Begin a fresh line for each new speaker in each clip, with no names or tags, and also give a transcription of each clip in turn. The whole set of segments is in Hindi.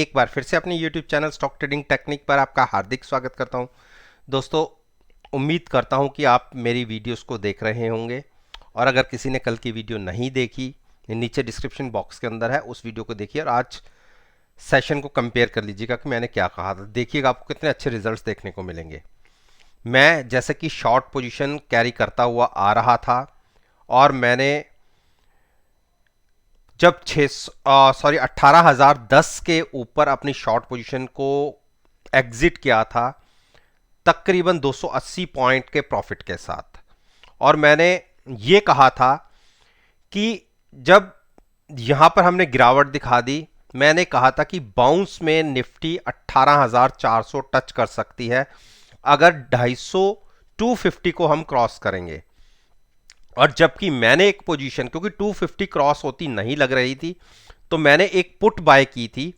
एक बार फिर से अपने YouTube channel stock trading technique पर आपका हार्दिक स्वागत करता हूं। दोस्तों, उम्मीद करता हूं कि आप मेरी वीडियोस को देख रहे होंगे और अगर किसी ने कल की वीडियो नहीं देखी, नीचे डिस्क्रिप्शन बॉक्स के अंदर है, उस वीडियो को देखिए और आज सेशन को कंपेयर कर लीजिएगा कि मैंने क्या कहा था। देखिएगा आपको कितने अच्छे रिजल्ट्स देखने को मिलेंगे। मैं जैसे कि शॉर्ट पोजीशन कैरी करता हुआ आ रहा था और मैंने जब 18,010 के ऊपर अपनी शॉर्ट पोजीशन को एग्जिट किया था तकरीबन 280 पॉइंट के प्रॉफिट के साथ, और मैंने ये कहा था कि जब यहां पर हमने गिरावट दिखा दी, मैंने कहा था कि बाउंस में निफ्टी 18,400 टच कर सकती है अगर 250 250 को हम क्रॉस करेंगे। और जबकि मैंने एक पोजीशन, क्योंकि 250 क्रॉस होती नहीं लग रही थी, तो मैंने एक पुट बाय की थी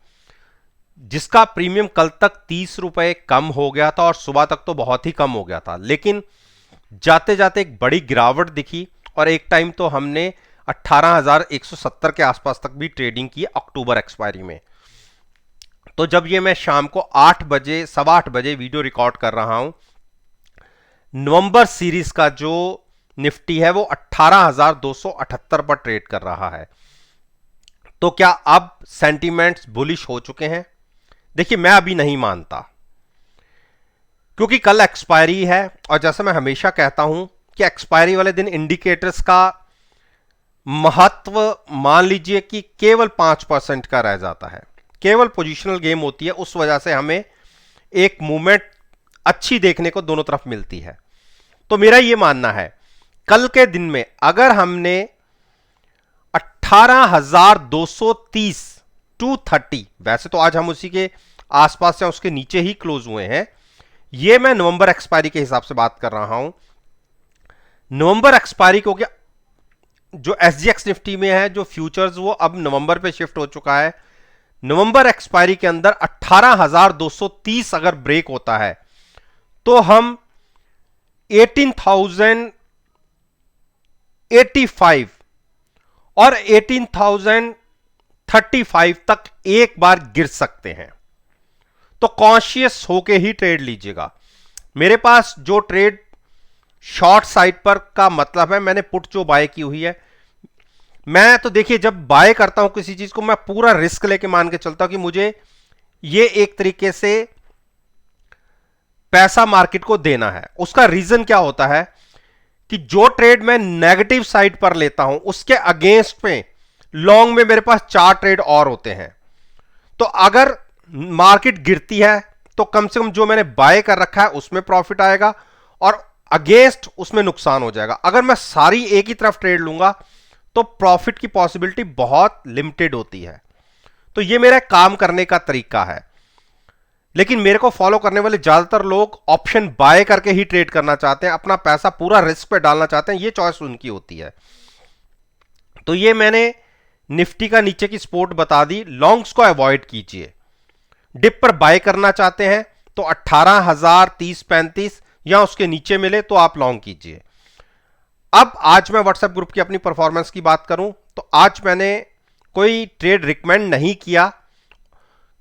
जिसका प्रीमियम कल तक 30 रुपए कम हो गया था और सुबह तक तो बहुत ही कम हो गया था, लेकिन जाते जाते एक बड़ी गिरावट दिखी और एक टाइम तो हमने 18,170 के आसपास तक भी ट्रेडिंग की अक्टूबर एक्सपायरी में। तो जब ये मैं शाम को 8 बजे, 8:15 बजे वीडियो रिकॉर्ड कर रहा हूं, नवंबर सीरीज का जो निफ्टी है वो 18,278 पर ट्रेड कर रहा है। तो क्या अब सेंटीमेंट्स बुलिश हो चुके हैं? देखिए, मैं अभी नहीं मानता, क्योंकि कल एक्सपायरी है और जैसा मैं हमेशा कहता हूं कि एक्सपायरी वाले दिन इंडिकेटर्स का महत्व मान लीजिए कि केवल 5% का रह जाता है। केवल पोजिशनल गेम होती है, उस वजह से हमें एक मूवमेंट अच्छी देखने को दोनों तरफ मिलती है। तो मेरा यह मानना है कल के दिन में अगर हमने 18,230 230, वैसे तो आज हम उसी के आसपास या उसके नीचे ही क्लोज हुए हैं, यह मैं नवंबर एक्सपायरी के हिसाब से बात कर रहा हूं। नवंबर एक्सपायरी को क्या जो एसजीएक्स निफ्टी में है, जो फ्यूचर्स, वो अब नवंबर पे शिफ्ट हो चुका है। नवंबर एक्सपायरी के अंदर 18,230 अगर ब्रेक होता है तो हम 18,085 और 18,035 तक एक बार गिर सकते हैं। तो कॉन्शियस होके ही ट्रेड लीजिएगा। मेरे पास जो ट्रेड शॉर्ट साइड पर का मतलब है, मैंने पुट जो बाय की हुई है, मैं तो देखिए जब बाय करता हूं किसी चीज को, मैं पूरा रिस्क लेके मान के चलता हूं कि मुझे ये एक तरीके से पैसा मार्केट को देना है। उसका रीजन क्या होता है कि जो ट्रेड मैं नेगेटिव साइड पर लेता हूं उसके अगेंस्ट पे लॉन्ग में मेरे पास 4 ट्रेड और होते हैं। तो अगर मार्केट गिरती है तो कम से कम जो मैंने बाय कर रखा है उसमें प्रॉफिट आएगा और अगेंस्ट उसमें नुकसान हो जाएगा। अगर मैं सारी एक ही तरफ ट्रेड लूंगा तो प्रॉफिट की पॉसिबिलिटी बहुत लिमिटेड होती है। तो यह मेरा काम करने का तरीका है, लेकिन मेरे को फॉलो करने वाले ज्यादातर लोग ऑप्शन बाय करके ही ट्रेड करना चाहते हैं, अपना पैसा पूरा रिस्क पे डालना चाहते हैं, ये चॉइस उनकी होती है। तो ये मैंने निफ्टी का नीचे की सपोर्ट बता दी, लॉन्ग्स को अवॉइड कीजिए। डिप पर बाय करना चाहते हैं तो 18,030-35 या उसके नीचे मिले तो आप लॉन्ग कीजिए। अब आज मैं व्हाट्सएप ग्रुप की अपनी परफॉर्मेंस की बात करूं तो आज मैंने कोई ट्रेड रिकमेंड नहीं किया,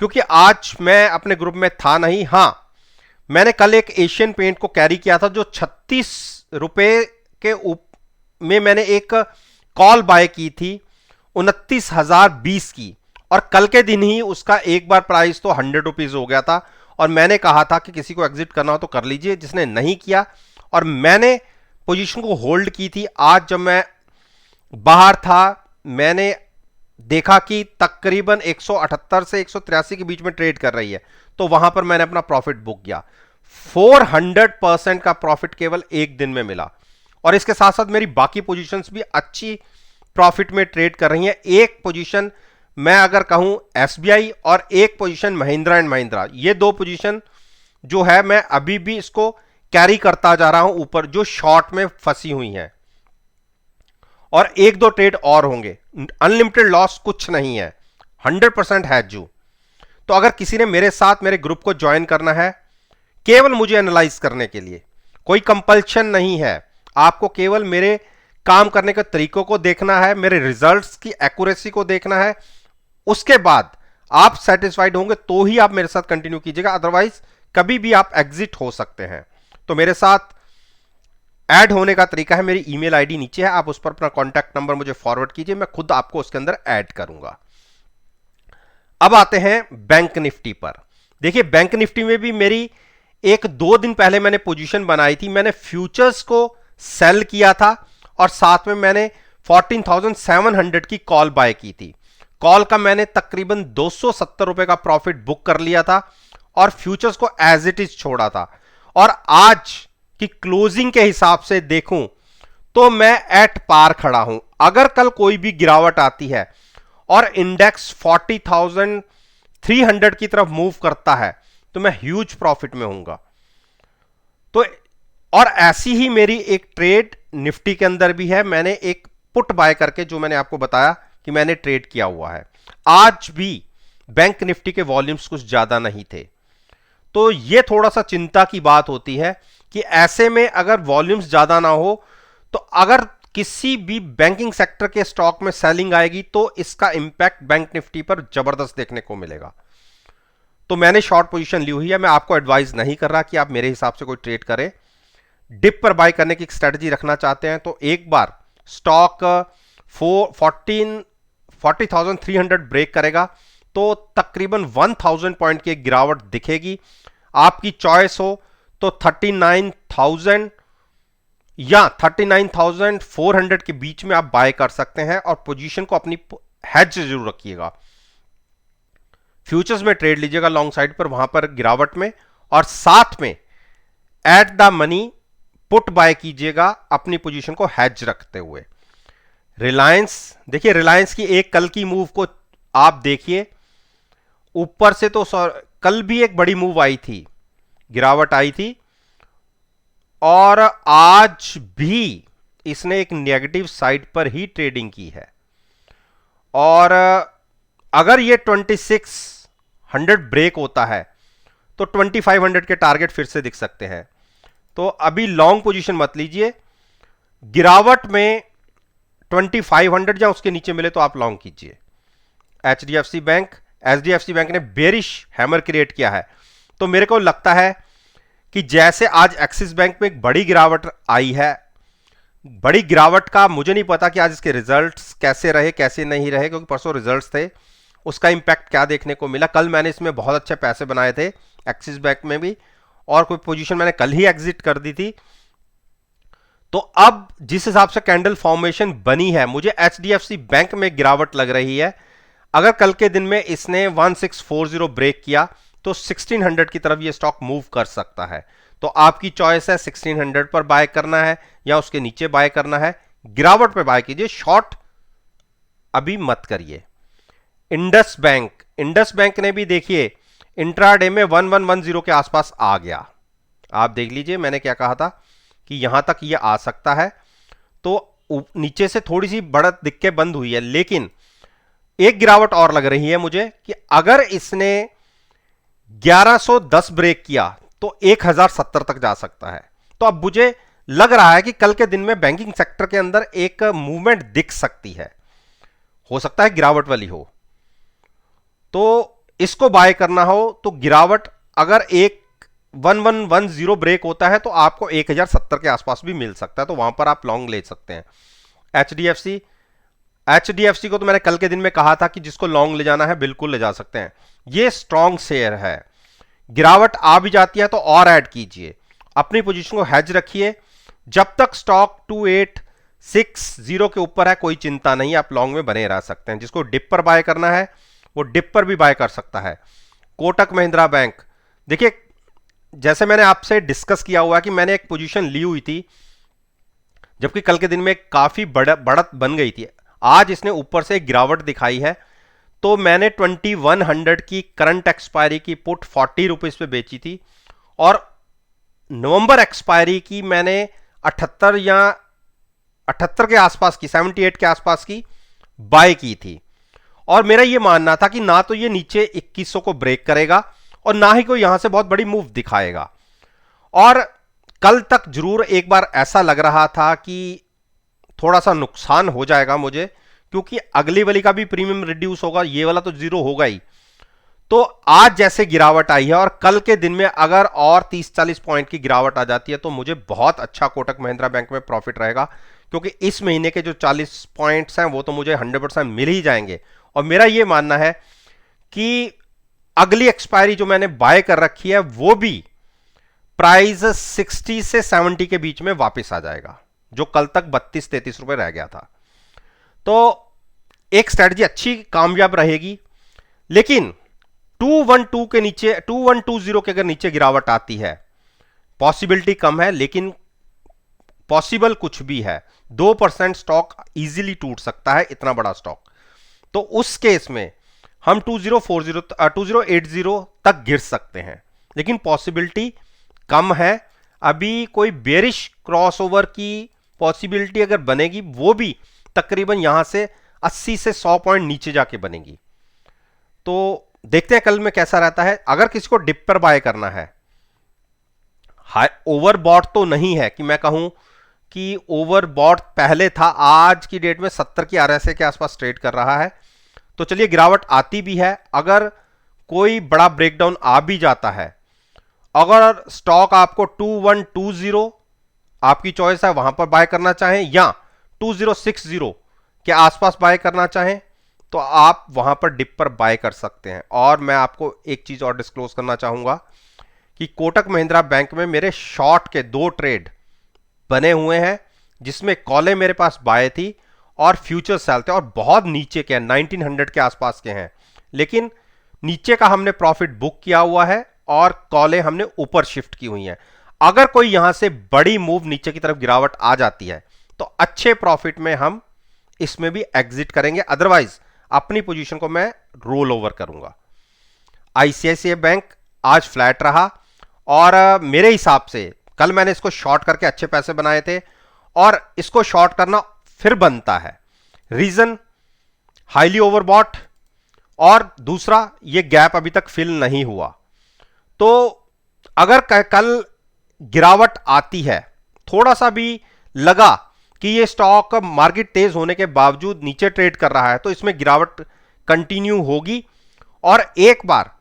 क्योंकि आज मैं अपने ग्रुप में था नहीं। हां, मैंने कल एक एशियन पेंट को कैरी किया था जो 36 रुपए के में मैंने एक कॉल बाय की थी 29,020 की, और कल के दिन ही उसका एक बार प्राइस तो 100 रुपीज हो गया था और मैंने कहा था कि किसी को एग्जिट करना हो तो कर लीजिए, जिसने नहीं किया, और मैंने पोजीशन को होल्ड की थी। आज जब मैं बाहर था मैंने देखा कि तकरीबन 178 से 183 के बीच में ट्रेड कर रही है, तो वहां पर मैंने अपना प्रॉफिट बुक किया। 400% का प्रॉफिट केवल एक दिन में मिला, और इसके साथ साथ मेरी बाकी पोजीशंस भी अच्छी प्रॉफिट में ट्रेड कर रही हैं। एक पोजीशन मैं अगर कहूं एसबीआई और एक पोजीशन महिंद्रा एंड महिंद्रा, ये दो पोजीशन जो है मैं अभी भी इसको कैरी करता जा रहा हूं ऊपर, जो शॉर्ट में फंसी हुई हैं, और एक दो ट्रेड और होंगे। अनलिमिटेड लॉस कुछ नहीं है, 100% है जो। तो अगर किसी ने मेरे साथ मेरे ग्रुप को ज्वाइन करना है केवल मुझे एनालाइज करने के लिए, कोई कंपल्शन नहीं है, आपको केवल मेरे काम करने के तरीकों को देखना है, मेरे रिजल्ट्स की एक्यूरेसी को देखना है, उसके बाद आप सेटिस्फाइड होंगे तो ही आप मेरे साथ कंटिन्यू कीजिएगा, अदरवाइज कभी भी आप एग्जिट हो सकते हैं। तो मेरे साथ ऐड होने का तरीका है, मेरी ईमेल आईडी नीचे है, आप उस पर अपना कॉन्टैक्ट नंबर मुझे फॉरवर्ड कीजिए, मैं खुद आपको उसके अंदर ऐड करूंगा। अब आते हैं बैंक निफ्टी पर। देखिए बैंक निफ्टी में भी मेरी एक 2 दिन पहले मैंने पोजीशन बनाई थी, मैंने फ्यूचर्स को सेल किया था और साथ में मैंने 14,700 की कॉल बाय की थी। कॉल का मैंने तकरीबन 270 रुपए का प्रॉफिट बुक कर लिया था और फ्यूचर्स को एज इट इज छोड़ा था। और आज की क्लोजिंग के हिसाब से देखूं तो मैं एट पार खड़ा हूं। अगर कल कोई भी गिरावट आती है और इंडेक्स 40,300 की तरफ मूव करता है तो मैं ह्यूज प्रॉफिट में हूंगा। तो और ऐसी ही मेरी एक ट्रेड निफ्टी के अंदर भी है, मैंने एक पुट बाय करके, जो मैंने आपको बताया कि मैंने ट्रेड किया हुआ है। आज भी बैंक निफ्टी के वॉल्यूम्स कुछ ज्यादा नहीं थे, तो यह थोड़ा सा चिंता की बात होती है कि ऐसे में अगर वॉल्यूम्स ज्यादा ना हो तो अगर किसी भी बैंकिंग सेक्टर के स्टॉक में सेलिंग आएगी तो इसका इंपैक्ट बैंक निफ्टी पर जबरदस्त देखने को मिलेगा। तो मैंने शॉर्ट पोजीशन ली हुई है, मैं आपको एडवाइस नहीं कर रहा कि आप मेरे हिसाब से कोई ट्रेड करें। डिप पर बाय करने की स्ट्रेटजी रखना चाहते हैं तो एक बार स्टॉक 40,300 ब्रेक करेगा तो तकरीबन 1,000 पॉइंट की गिरावट दिखेगी। आपकी चॉइस हो तो 39,000 या 39,400 के बीच में आप बाय कर सकते हैं और पोजीशन को अपनी हेज जरूर रखिएगा। फ्यूचर्स में ट्रेड लीजिएगा लॉन्ग साइड पर, वहां पर गिरावट में, और साथ में at the money put buy कीजिएगा अपनी पोजीशन को हेज रखते हुए। रिलायंस, देखिए रिलायंस की एक कल की मूव को आप देखिए, ऊपर से तो कल भी एक बड़ी मूव आई थी, गिरावट आई थी, और आज भी इसने एक नेगेटिव साइड पर ही ट्रेडिंग की है। और अगर ये 2600 ब्रेक होता है तो 2500 के टारगेट फिर से दिख सकते हैं। तो अभी लॉन्ग पोजीशन मत लीजिए, गिरावट में 2500 या उसके नीचे मिले तो आप लॉन्ग कीजिए। एचडीएफसी बैंक ने बेरिश हैमर क्रिएट किया है, तो मेरे को लगता है कि जैसे आज एक्सिस बैंक में एक बड़ी गिरावट आई है, बड़ी गिरावट का मुझे नहीं पता कि आज इसके रिजल्ट्स कैसे रहे कैसे नहीं रहे, क्योंकि परसों रिजल्ट्स थे, उसका इंपैक्ट क्या देखने को मिला। कल मैंने इसमें बहुत अच्छे पैसे बनाए थे एक्सिस बैंक में भी, और कोई पोजीशन मैंने कल ही एग्जिट कर दी थी। तो अब जिस हिसाब से कैंडल फॉर्मेशन बनी है, मुझे एचडीएफसी बैंक में गिरावट लग रही है। अगर कल के दिन में इसने 1640 ब्रेक किया तो 1600 की तरफ ये स्टॉक मूव कर सकता है। तो आपकी चॉइस है 1600 पर बाय करना है या उसके नीचे बाय करना है। गिरावट पे बाय कीजिए, शॉर्ट अभी मत करिए। इंडस बैंक ने भी देखिए इंट्राडे में 1110 के आसपास आ गया। आप देख लीजिए मैंने क्या कहा था कि यहां तक ये आ सकता है, तो नीचे से थोड़ी सी बढ़त दिख के बंद हुई है, लेकिन एक गिरावट और लग रही है मुझे कि अगर इसने 1110 ब्रेक किया तो 1070 तक जा सकता है। तो अब मुझे लग रहा है कि कल के दिन में बैंकिंग सेक्टर के अंदर एक मूवमेंट दिख सकती है, हो सकता है गिरावट वाली हो। तो इसको बाय करना हो तो गिरावट अगर 1110 ब्रेक होता है तो आपको 1070 के आसपास भी मिल सकता है, तो वहां पर आप लॉन्ग ले सकते हैं। एचडीएफसी को तो मैंने कल के दिन में कहा था कि जिसको लॉन्ग ले जाना है बिल्कुल ले जा सकते हैं, ये स्ट्रॉन्ग शेयर है। गिरावट आ भी जाती है तो और ऐड कीजिए, अपनी पोजीशन को हेज रखिए। जब तक स्टॉक 2860 के ऊपर है कोई चिंता नहीं, आप लॉन्ग में बने रह सकते हैं। जिसको डिप पर बाय करना है वो डिप पर भी बाय कर सकता है। कोटक महिंद्रा बैंक, देखिए जैसे मैंने आपसे डिस्कस किया हुआ है कि मैंने एक पोजीशन ली हुई थी, जबकि कल के दिन में काफी बढ़त बन गई थी। आज इसने ऊपर से गिरावट दिखाई है, तो मैंने 2100 की करंट एक्सपायरी की पुट 40 रुपीज पे बेची थी, और नवंबर एक्सपायरी की मैंने 78 या 78 के आसपास की, 78 के आसपास की बाय की थी। और मेरा यह मानना था कि ना तो ये नीचे 2100 को ब्रेक करेगा और ना ही कोई यहां से बहुत बड़ी मूव दिखाएगा। और कल तक जरूर एक बार ऐसा लग रहा था कि थोड़ा सा नुकसान हो जाएगा मुझे, क्योंकि अगली वाली का भी प्रीमियम रिड्यूस होगा, ये वाला तो जीरो होगा ही। तो आज जैसे गिरावट आई है और कल के दिन में अगर और 30-40 पॉइंट की गिरावट आ जाती है तो मुझे बहुत अच्छा कोटक महिंद्रा बैंक में प्रॉफिट रहेगा, क्योंकि इस महीने के जो 40 पॉइंट्स हैं वो तो मुझे 100% मिल ही जाएंगे। और मेरा ये मानना है कि अगली एक्सपायरी जो मैंने बाय कर रखी है वो भी प्राइस 60 से 70 के बीच में वापस आ जाएगा, जो कल तक 32-33 रुपए रह गया था। तो एक स्ट्रेटजी अच्छी कामयाब रहेगी, लेकिन 212 के नीचे, 2120 के अगर नीचे गिरावट आती है, पॉसिबिलिटी कम है लेकिन पॉसिबल कुछ भी है। 2% स्टॉक इजीली टूट सकता है, इतना बड़ा स्टॉक। तो उस केस में हम 2080 तक गिर सकते हैं, लेकिन पॉसिबिलिटी कम है। अभी कोई बेरिश क्रॉसओवर की पॉसिबिलिटी अगर बनेगी वो भी तकरीबन यहां से 80 से 100 पॉइंट नीचे जाके बनेगी। तो देखते हैं कल में कैसा रहता है। अगर किसी को डिप पर बाय करना है, हाई ओवरबॉट तो नहीं है कि मैं कहूं कि ओवरबॉट पहले था, आज की डेट में 70 की आरएसए के आसपास ट्रेड कर रहा है। तो चलिए गिरावट आती भी है, अगर कोई बड़ा ब्रेकडाउन आ भी जाता है, अगर स्टॉक आपको 2120 आपकी चॉइस है वहां पर बाय करना चाहें या 2060 के आसपास बाय करना चाहें, तो आप वहां पर डिप पर बाय कर सकते हैं। और मैं आपको एक चीज और डिस्क्लोज करना चाहूंगा कि कोटक महिंद्रा बैंक में मेरे शॉर्ट के 2 ट्रेड बने हुए हैं, जिसमें कॉलें मेरे पास बाय थी और फ्यूचर सेल थे, और बहुत नीचे के हैं, 1900 के आसपास के हैं, लेकिन नीचे का हमने प्रॉफिट बुक किया हुआ है और कॉलें हमने ऊपर शिफ्ट की हुई हैं। अगर कोई यहां से बड़ी मूव नीचे की तरफ गिरावट आ जाती है तो अच्छे प्रॉफिट में हम इसमें भी एग्जिट करेंगे, अदरवाइज अपनी पोजीशन को मैं रोल ओवर करूंगा। आईसीआईसीआई बैंक आज फ्लैट रहा और मेरे हिसाब से कल मैंने इसको शॉर्ट करके अच्छे पैसे बनाए थे और इसको शॉर्ट करना फिर बनता है। रीजन हाईली ओवरबॉट और दूसरा ये गैप अभी तक फिल नहीं हुआ। तो अगर कल गिरावट आती है, थोड़ा सा भी लगा कि ये स्टॉक मार्केट तेज होने के बावजूद नीचे ट्रेड कर रहा है, तो इसमें गिरावट कंटिन्यू होगी। और एक बार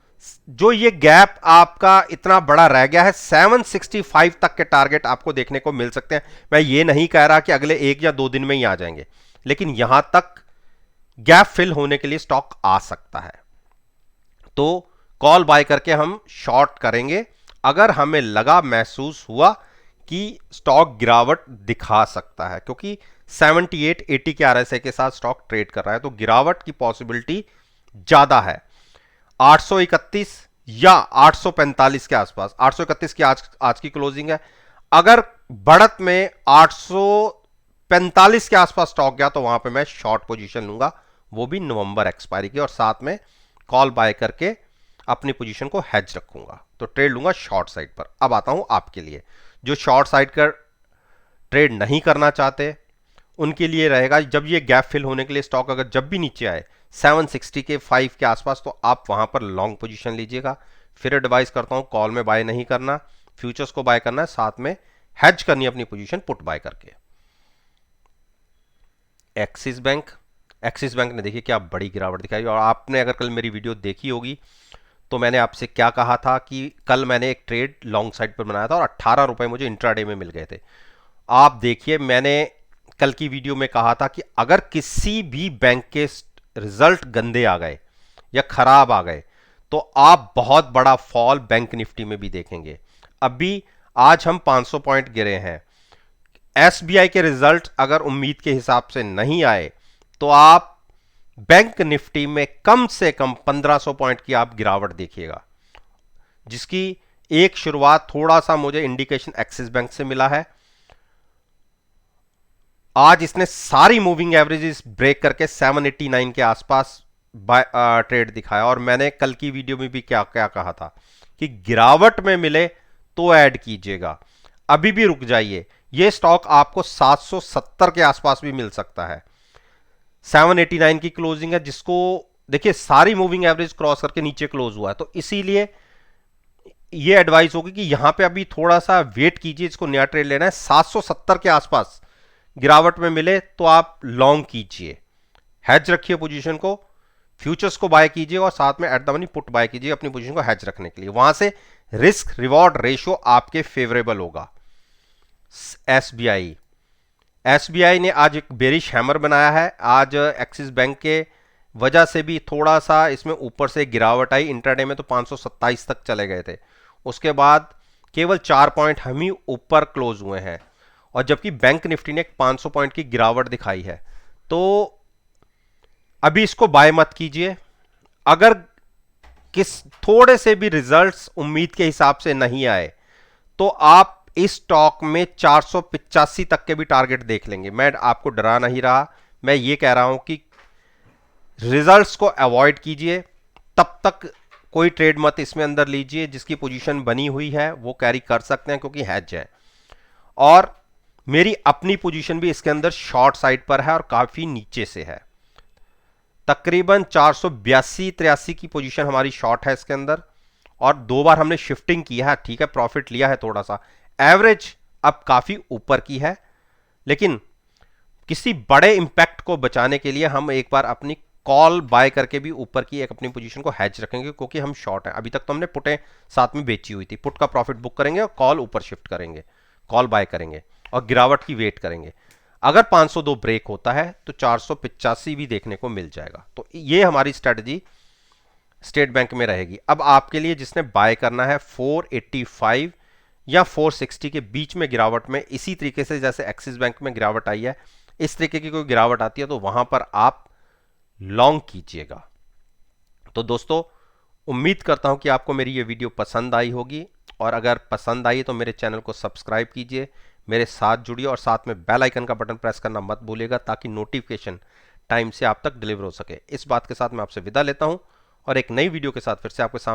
जो ये गैप आपका इतना बड़ा रह गया है, 765 तक के टारगेट आपको देखने को मिल सकते हैं। मैं ये नहीं कह रहा कि अगले 1 या 2 दिन में ही आ जाएंगे, लेकिन यहां तक गैप फिल होने के लिए स्टॉक आ सकता है। तो कॉल बाय करके हम शॉर्ट करेंगे अगर हमें लगा, महसूस हुआ कि स्टॉक गिरावट दिखा सकता है, क्योंकि 78-80 के आरएसए के साथ स्टॉक ट्रेड कर रहा है, तो गिरावट की पॉसिबिलिटी ज्यादा है। 831 या 845 के आसपास, 831 की आज की क्लोजिंग है। अगर बढ़त में 845 के आसपास स्टॉक गया तो वहां पे मैं शॉर्ट पोजीशन लूंगा, वो भी नवंबर एक्सपायरी की, और साथ में कॉल बाय करके अपनी पोजीशन को हेज रखूंगा, तो ट्रेड लूंगा शॉर्ट साइड पर। अब आता हूं आपके लिए, जो शॉर्ट साइड का ट्रेड नहीं करना चाहते उनके लिए रहेगा, जब ये गैप फिल होने के लिए स्टॉक अगर जब भी नीचे आए 760 के 5 के आसपास, तो आप वहां पर लॉन्ग पोजीशन लीजिएगा। फिर एडवाइस करता हूं कॉल में बाय नहीं करना, फ्यूचर्स को बाय करना है, साथ में हेज करनी अपनी पोजीशन पुट बाय करके। एक्सिस बैंक ने देखिए क्या बड़ी गिरावट दिखाई। और आपने अगर कल मेरी वीडियो देखी होगी तो मैंने आपसे क्या कहा था कि कल मैंने एक ट्रेड लॉन्ग साइड पर बनाया था और 18 रुपए मुझे इंट्राडे में मिल गए थे। आप देखिए, मैंने कल की वीडियो में कहा था कि अगर किसी भी बैंक के रिजल्ट गंदे आ गए या खराब आ गए तो आप बहुत बड़ा फॉल बैंक निफ्टी में भी देखेंगे। अभी आज हम 500 पॉइंट गिरे हैं। एसबीआई के रिजल्ट अगर उम्मीद के हिसाब से नहीं आए तो आप बैंक निफ्टी में कम से कम 1500 पॉइंट की आप गिरावट देखिएगा, जिसकी एक शुरुआत थोड़ा सा मुझे इंडिकेशन एक्सिस बैंक से मिला है। आज इसने सारी मूविंग एवरेजेस ब्रेक करके 789 के आसपास ट्रेड दिखाया, और मैंने कल की वीडियो में भी क्या क्या कहा था कि गिरावट में मिले तो ऐड कीजिएगा, अभी भी रुक जाइए। यह स्टॉक आपको 770 के आसपास भी मिल सकता है। 789 की क्लोजिंग है, जिसको देखिए सारी मूविंग एवरेज क्रॉस करके नीचे क्लोज हुआ है, तो इसीलिए यह एडवाइस होगी कि यहां पे अभी थोड़ा सा वेट कीजिए, इसको नया ट्रेड लेना है। 770 के आसपास गिरावट में मिले तो आप लॉन्ग कीजिए, हेज रखिए पोजीशन को, फ्यूचर्स को बाय कीजिए और साथ में at the money put buy कीजिए अपनी पोजीशन को हैज रखने के लिए, वहां से रिस्क रिवॉर्ड रेशियो आपके फेवरेबल होगा। एसबीआई एसबीआई ने आज एक बेरिश हैमर बनाया है। आज एक्सिस बैंक के वजह से भी थोड़ा सा इसमें ऊपर से गिरावट आई। इंट्राडे में तो 527 तक चले गए थे, उसके बाद केवल 4 पॉइंट हम ही ऊपर क्लोज हुए हैं, और जबकि बैंक निफ्टी ने 500 पॉइंट की गिरावट दिखाई है। तो अभी इसको बाय मत कीजिए। अगर किस थोड़े से भी रिजल्ट्स उम्मीद के हिसाब से नहीं आए तो आप इस स्टॉक में 485 तक के भी टारगेट देख लेंगे। मैं आपको डरा नहीं रहा, मैं ये कह रहा हूं कि रिजल्ट्स को अवॉइड कीजिए, तब तक कोई ट्रेड मत इसमें अंदर लीजिए। जिसकी पोजीशन बनी हुई है वो कैरी कर सकते हैं क्योंकि हैज है, और मेरी अपनी पोजीशन भी इसके अंदर शॉर्ट साइड पर है और काफी नीचे से है। तकरीबन 482-83 की पोजीशन हमारी शॉर्ट है इसके अंदर, और 2 बार हमने शिफ्टिंग किया है, ठीक है, प्रॉफिट लिया है थोड़ा सा। एवरेज अब काफी ऊपर की है, लेकिन किसी बड़े इंपैक्ट को बचाने के लिए हम एक बार अपनी कॉल बाय करके भी ऊपर की एक अपनी पोजीशन को हैज रखेंगे, क्योंकि हम शॉर्ट हैं। अभी तक तो हमने पुटें साथ में बेची हुई थी, पुट का प्रॉफिट बुक करेंगे और कॉल ऊपर शिफ्ट करेंगे, कॉल बाय करेंगे और गिरावट की वेट करेंगे। अगर 502 ब्रेक होता है तो 485 भी देखने को मिल जाएगा। तो ये हमारी स्ट्रेटजी स्टेट बैंक में रहेगी। अब आपके लिए जिसने बाय करना है 485 या 460 के बीच में गिरावट में, इसी तरीके से जैसे एक्सिस बैंक में गिरावट आई है, इस तरीके की कोई गिरावट आती है तो वहां पर आप लॉन्ग कीजिएगा। तो दोस्तों, उम्मीद करता हूं कि आपको मेरी ये वीडियो पसंद आई होगी, और अगर पसंद आई तो मेरे चैनल को सब्सक्राइब कीजिए, मेरे साथ जुड़िए और साथ में बेल आइकन का बटन प्रेस करना मत भूलिएगा, ताकि नोटिफिकेशन टाइम से आप तक डिलीवर हो सके। इस बात के साथ मैं आपसे विदा लेता हूं और एक नई वीडियो के साथ फिर से आपके सामने